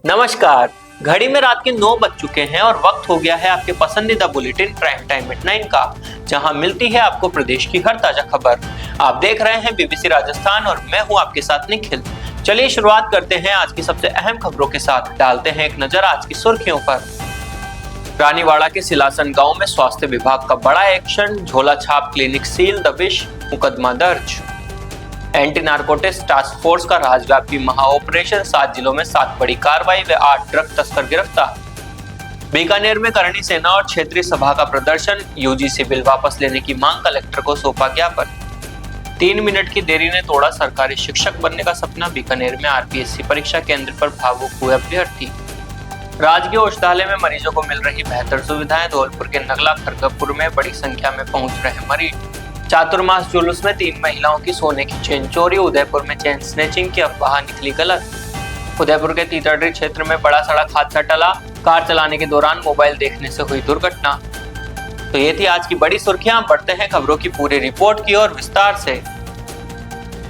नमस्कार। घड़ी में रात के 9 बज चुके हैं और वक्त हो गया है आपके पसंदीदा बुलेटिन प्राइम टाइम एट 9 का, जहां मिलती है आपको प्रदेश की हर ताजा खबर। आप देख रहे हैं बीबीसी राजस्थान और मैं हूं आपके साथ निखिल। चलिए शुरुआत करते हैं आज की सबसे अहम खबरों के साथ। डालते हैं एक नजर आज की सुर्खियों पर। रानीवाड़ा के सिलासन गांव में स्वास्थ्य विभाग का बड़ा एक्शन, झोला छाप क्लिनिक सील, दबिश, मुकदमा दर्ज। एंटी नारकोटिक्स टास्क फोर्स का राज्यव्यापी महा ऑपरेशन, 7 जिलों में 7 बड़ी कार्रवाई व 8 ड्रग तस्कर गिरफ्तार। बीकानेर में करणी सेना और क्षेत्रीय सभा का प्रदर्शन, यूजीसी बिल वापस लेने की मांग, कलेक्टर को सौंपा ज्ञापन। 3 मिनट की देरी ने तोड़ा सरकारी शिक्षक बनने का सपना, बीकानेर में आरपीएससी परीक्षा केंद्र पर भावुक हुए अभ्यर्थी। राजकीय औषधालय में मरीजों को मिल रही बेहतर सुविधाएं, धौलपुर के नगला खरगपुर में बड़ी संख्या में पहुंच रहे मरीज। चातुर्मास जुलूस में 3 महिलाओं की सोने की चेन चोरी, उदयपुर में चेन स्नैचिंग की अफवाह निकली गलत। उदयपुर के तीतरडी क्षेत्र में बड़ा सड़क हादसा टला, कार चलाने के दौरान मोबाइल देखने से हुई दुर्घटना। तो ये थी आज की बड़ी सुर्खियां। बढ़ते हैं खबरों की पूरी रिपोर्ट की ओर विस्तार से।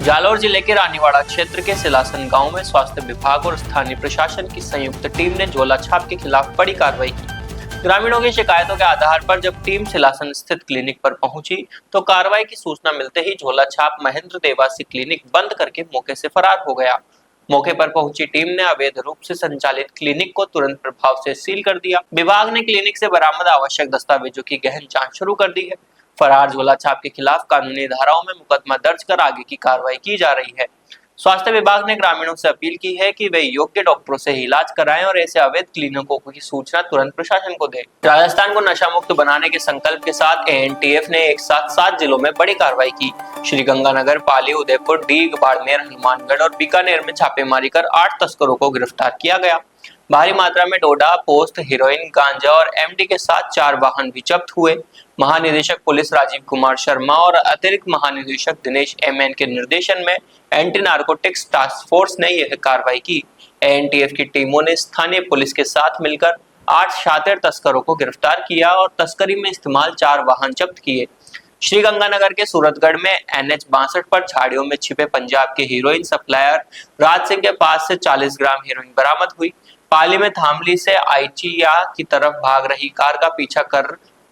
जालौर जिले के रानीवाड़ा क्षेत्र के सिलासन गांव में स्वास्थ्य विभाग और स्थानीय प्रशासन की संयुक्त टीम ने झोला छाप के खिलाफ बड़ी कार्रवाई की। ग्रामीणों की शिकायतों के आधार पर जब टीम सिलासन स्थित क्लिनिक पर पहुंची तो कार्रवाई की सूचना मिलते ही झोला छाप महेंद्र देवासी क्लिनिक बंद करके मौके से फरार हो गया। मौके पर पहुंची टीम ने अवैध रूप से संचालित क्लिनिक को तुरंत प्रभाव से सील कर दिया। विभाग ने क्लिनिक से बरामद आवश्यक दस्तावेजों की गहन जांच शुरू कर दी है। फरार झोला छाप के खिलाफ कानूनी धाराओं में मुकदमा दर्ज कर आगे की कार्रवाई की जा रही है। स्वास्थ्य विभाग ने ग्रामीणों से अपील की है कि वे योग्य डॉक्टरों से इलाज कराएं और ऐसे अवैध क्लिनिकों की सूचना तुरंत प्रशासन को दें। राजस्थान को नशा मुक्त बनाने के संकल्प के साथ एएनटीएफ ने एक साथ 7 जिलों में बड़ी कार्रवाई की। श्रीगंगानगर, पाली, उदयपुर, डीग, बाड़मेर, हनुमानगढ़ और बीकानेर में छापेमारी कर 8 तस्करों को गिरफ्तार किया गया। भारी मात्रा में डोडा, पोस्त, हेरोइन, गांजा और एमडी के साथ 4 वाहन भी जब्त हुए। महानिदेशक पुलिस राजीव कुमार शर्मा और अतिरिक्त महानिदेशक दिनेश एमएन के निर्देशन में एंटी नारकोटिक्स टास्क फोर्स ने यह कार्रवाई की। एएनटीएफ की टीमों ने स्थानीय पुलिस के साथ मिलकर 8 शातिर तस्करों को गिरफ्तार किया और तस्करी में इस्तेमाल 4 वाहन जब्त किए। श्रीगंगानगर के सूरतगढ़ में एनएच 62 पर झाड़ियों में छिपे पंजाब के हीरोइन सप्लायर राज सिंह के पास से 40 ग्राम हीरोइन बरामद हुई। पाली में थामली से आईचिया की तरफ भाग रही कार का पीछा कर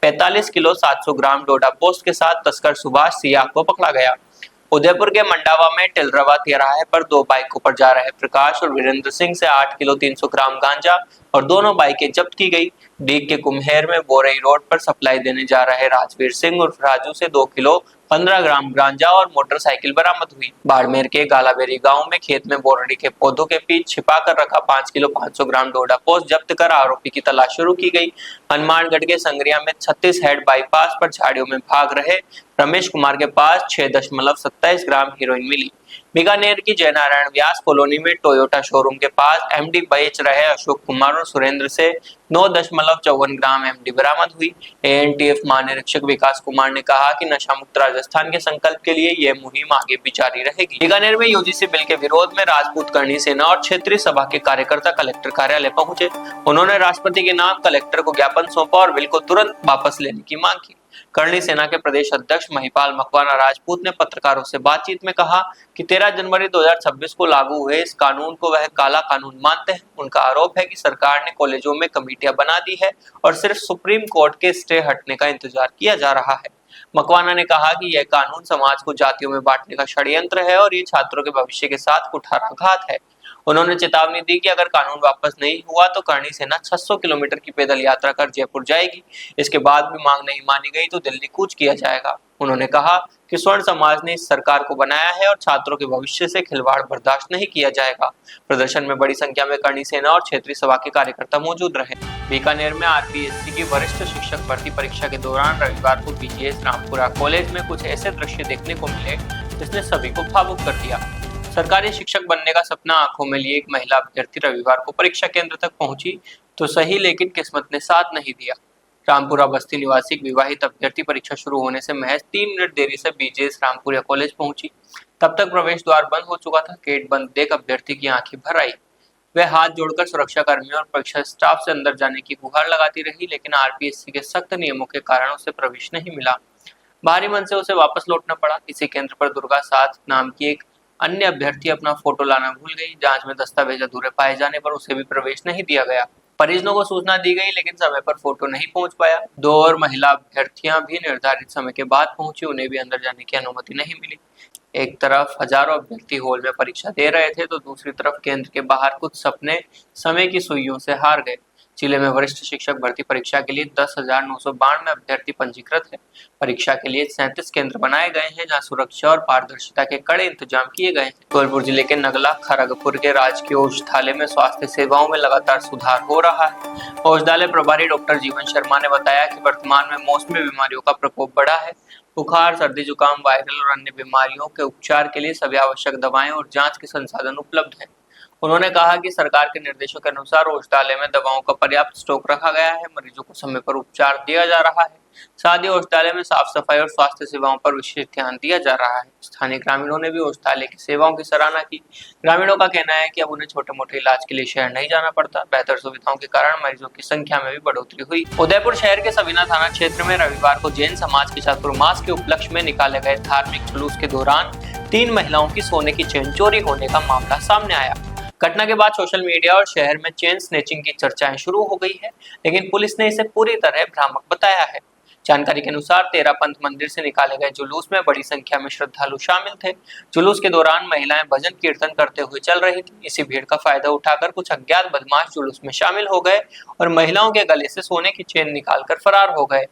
45 किलो 700 ग्राम डोडा पोस्ट के साथ तस्कर सुभाष सियाह को पकड़ा गया। उदयपुर के मंडावा में टिलरवा तिराहे पर 2 बाइकों पर जा रहे प्रकाश और वीरेंद्र सिंह से 8 किलो 300 ग्राम गांजा और दोनों बाइकें जब्त की गई। डीग के कुम्हेर में बोरई रोड पर सप्लाई देने जा रहे राजवीर सिंह और राजू से 2 किलो 15 ग्राम गांजा और मोटरसाइकिल बरामद हुई। बाड़मेर के गालाबेरी गांव में खेत में बोरड़ी के पौधों के बीच छिपा कर रखा 5 किलो 500 ग्राम डोडा पोस्ट जब्त कर आरोपी की तलाश शुरू की गई। हनुमानगढ़ के संग्रिया में 36 हेड बाईपास पर झाड़ियों में भाग रहे रमेश कुमार के पास 6.27 ग्राम हीरोइन मिली। बीकानेर की जयनारायण व्यास कॉलोनी में टोयोटा शोरूम के पास एमडी बेच रहे अशोक कुमार और सुरेंद्र से 9.54 ग्राम एमडी बरामद हुई। एएनटीएफ महानिरीक्षक विकास कुमार ने कहा कि नशा मुक्त राजस्थान के संकल्प के लिए यह मुहिम आगे भी जारी रहेगी। बीकानेर में यूजीसी बिल के विरोध में राजपूत करणी सेना और क्षेत्रीय सभा के कार्यकर्ता कलेक्टर कार्यालय पहुंचे। उन्होंने राष्ट्रपति के नाम कलेक्टर को ज्ञापन सौंपा और बिल को तुरंत वापस लेने की मांग की। करणी सेना के प्रदेश अध्यक्ष महिपाल मकवाना राजपूत ने पत्रकारों से बातचीत में कहा कि 13 जनवरी 2026 को लागू हुए इस कानून को वह काला कानून मानते हैं। उनका आरोप है कि सरकार ने कॉलेजों में कमेटियां बना दी है और सिर्फ सुप्रीम कोर्ट के स्टे हटने का इंतजार किया जा रहा है। मकवाना ने कहा कि यह कानून समाज को जातियों में बांटने का षड्यंत्र है और ये छात्रों के भविष्य के साथ कुठाराघात है। उन्होंने चेतावनी दी कि अगर कानून वापस नहीं हुआ तो करणी सेना 600 किलोमीटर की पैदल यात्रा कर जयपुर जाएगी। इसके बाद भी मांग नहीं मानी गई तो दिल्ली कूच किया जाएगा। उन्होंने कहा कि स्वर्ण समाज ने इस सरकार को बनाया है और छात्रों के भविष्य से खिलवाड़ बर्दाश्त नहीं किया जाएगा। प्रदर्शन में बड़ी संख्या में करणी सेना और क्षेत्रीय सभा के कार्यकर्ता मौजूद रहे। बीकानेर में आरपीएससी की वरिष्ठ शिक्षक भर्ती परीक्षा के दौरान रविवार को बीजीएस रामपुरा कॉलेज में कुछ ऐसे दृश्य देखने को मिले जिसने सभी को भावुक कर दिया। सरकारी शिक्षक बनने का सपना आंखों में लिए एक महिला अभ्यर्थी रविवार को परीक्षा केंद्र तक पहुंची तो सही, लेकिन किस्मत ने साथ नहीं दिया। रामपुरा बस्ती निवासी विवाहित अभ्यर्थी परीक्षा शुरू होने से महज 3 मिनट देरी से बीजेएस रामपुरा कॉलेज पहुंची। तब तक प्रवेश द्वार बंद हो चुका था। गेट बंद देख अभ्यर्थी की आंखें भर आई। वह हाथ जोड़कर सुरक्षा कर्मियों और परीक्षा स्टाफ से अंदर जाने की गुहार लगाती रही, लेकिन आरपीएससी के सख्त नियमों के कारण उसे प्रवेश नहीं मिला। भारी मन से उसे वापस लौटना पड़ा। इसी केंद्र पर दुर्गा साथ नाम की एक अन्य अभ्यर्थी अपना फोटो लाना भूल गई। जांच में दस्तावेज अधूरे पाए जाने पर उसे भी प्रवेश नहीं दिया गया। परिजनों को सूचना दी गई लेकिन समय पर फोटो नहीं पहुंच पाया। 2 और महिला अभ्यर्थियां भी निर्धारित समय के बाद पहुंची, उन्हें भी अंदर जाने की अनुमति नहीं मिली। एक तरफ हजारों अभ्यर्थी हॉल में परीक्षा दे रहे थे तो दूसरी तरफ केंद्र के बाहर कुछ सपने समय की सुइयों से हार गए। जिले में वरिष्ठ शिक्षक भर्ती परीक्षा के लिए 10,992 अभ्यर्थी पंजीकृत है। परीक्षा के लिए 37 केंद्र बनाए गए हैं जहां सुरक्षा और पारदर्शिता के कड़े इंतजाम किए गए हैं। धौलपुर जिले के नगला खड़गपुर के राजकीय औषधालय में स्वास्थ्य सेवाओं में लगातार सुधार हो रहा है। औषधालय प्रभारी डॉक्टर जीवन शर्मा ने बताया कि वर्तमान में मौसमी बीमारियों का प्रकोप बढ़ा है। बुखार, सर्दी, जुकाम, वायरल और अन्य बीमारियों के उपचार के लिए सभी आवश्यक दवाएं और जांच के संसाधन उपलब्ध हैं। उन्होंने कहा कि सरकार के निर्देशों के अनुसार औषधालय में दवाओं का पर्याप्त स्टॉक रखा गया है, मरीजों को समय पर उपचार दिया जा रहा है। साथ ही औषधालय में साफ सफाई और स्वास्थ्य सेवाओं पर विशेष ध्यान दिया जा रहा है। स्थानीय ग्रामीणों ने भी औषधालय की सेवाओं की सराहना की। ग्रामीणों का कहना है कि अब उन्हें छोटे मोटे इलाज के लिए शहर नहीं जाना पड़ता। बेहतर सुविधाओं के कारण मरीजों की संख्या में भी बढ़ोतरी हुई। उदयपुर शहर के सविना थाना क्षेत्र में रविवार को जैन समाज के चातुर्मास के उपलक्ष्य में निकाले गए धार्मिक जुलूस के दौरान 3 महिलाओं की सोने की चेन चोरी होने का मामला सामने आया। घटना के बाद सोशल मीडिया और शहर में चेन स्नैचिंग की चर्चाएं शुरू हो गई है, लेकिन पुलिस ने इसे पूरी तरह भ्रामक बताया है। जानकारी के अनुसार तेरा पंथ मंदिर से निकाले गए जुलूस में बड़ी संख्या में श्रद्धालु शामिल थे। जुलूस के दौरान महिलाएं भजन कीर्तन करते हुए चल रही थी। इसी भीड़ का फायदा उठाकर कुछ अज्ञात बदमाश जुलूस में शामिल हो गए और महिलाओं के गले से सोने की चेन निकालकर फरार हो गए।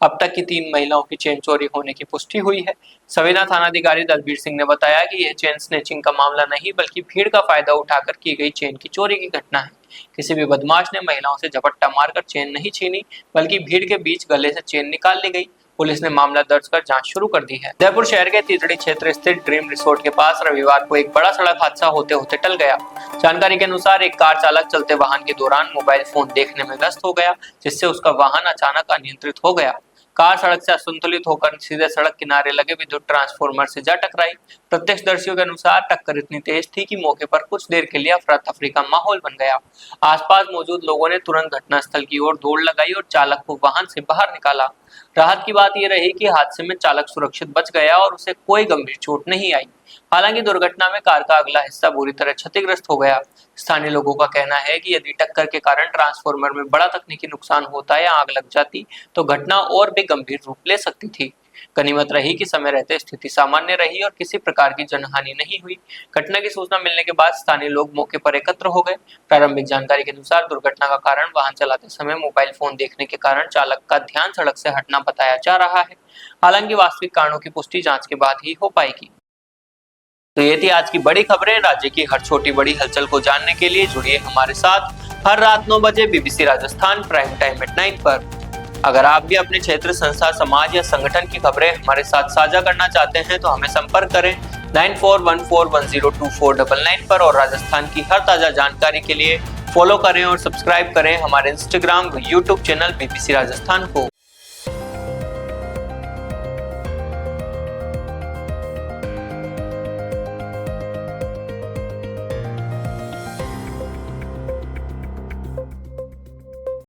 अब तक की 3 महिलाओं की चेन चोरी होने की पुष्टि हुई है। सविना थानाधिकारी दलबीर सिंह ने बताया कि यह चेन स्नैचिंग का मामला नहीं बल्कि भीड़ का फायदा उठाकर की गई चेन की चोरी की घटना है। किसी भी बदमाश ने महिलाओं से झपट्टा मारकर चेन नहीं छीनी, बल्कि भीड़ के बीच गले से चेन निकाल ली गई। पुलिस ने मामला दर्ज कर जांच शुरू कर दी है। उदयपुर शहर के तीतड़ी क्षेत्र स्थित ड्रीम रिसोर्ट के पास रविवार को एक बड़ा सड़क हादसा होते होते टल गया। जानकारी के अनुसार एक कार चालक चलते वाहन के दौरान मोबाइल फोन देखने में व्यस्त हो गया, जिससे उसका वाहन अचानक अनियंत्रित हो गया। कार सड़क से असंतुलित होकर सीधे सड़क किनारे लगे विद्युत ट्रांसफार्मर से जा टकराई। प्रत्यक्षदर्शियों के अनुसार टक्कर इतनी तेज थी कि मौके पर कुछ देर के लिए अफरा तफरी का माहौल बन गया। आसपास मौजूद लोगों ने तुरंत घटनास्थल की ओर दौड़ लगाई और चालक को वाहन से बाहर निकाला। राहत की बात यह रही कि हादसे में चालक सुरक्षित बच गया और उसे कोई गंभीर चोट नहीं आई। हालांकि दुर्घटना में कार का अगला हिस्सा बुरी तरह क्षतिग्रस्त हो गया। स्थानीय लोगों का कहना है कि यदि टक्कर के कारण ट्रांसफार्मर में बड़ा तकनीकी नुकसान होता या आग लग जाती तो घटना और भी गंभीर रूप ले सकती थी। गनीमत रही कि समय रहते स्थिति सामान्य रही और किसी प्रकार की जनहानि नहीं हुई। घटना की सूचना मिलने के बाद स्थानीय लोग मौके पर एकत्र हो गए। प्रारंभिक जानकारी के अनुसार दुर्घटना का कारण वाहन चलाते समय मोबाइल फोन देखने के कारण चालक का ध्यान सड़क से हटना बताया जा रहा है। हालांकि वास्तविक कारणों की पुष्टि जांच के बाद ही हो पाएगी। तो ये थी आज की बड़ी खबरें। राज्य की हर छोटी बड़ी हलचल को जानने के लिए जुड़िए हमारे साथ हर रात 9 बजे BBC Rajasthan prime time at 9 पर। अगर आप भी अपने क्षेत्र, संस्था, समाज या संगठन की खबरें हमारे साथ साझा करना चाहते हैं तो हमें संपर्क करें 9414102499 पर और राजस्थान की हर ताजा जानकारी के लिए फॉलो करें और सब्सक्राइब करें हमारे इंस्टाग्राम व यूट्यूब चैनल BBC राजस्थान को।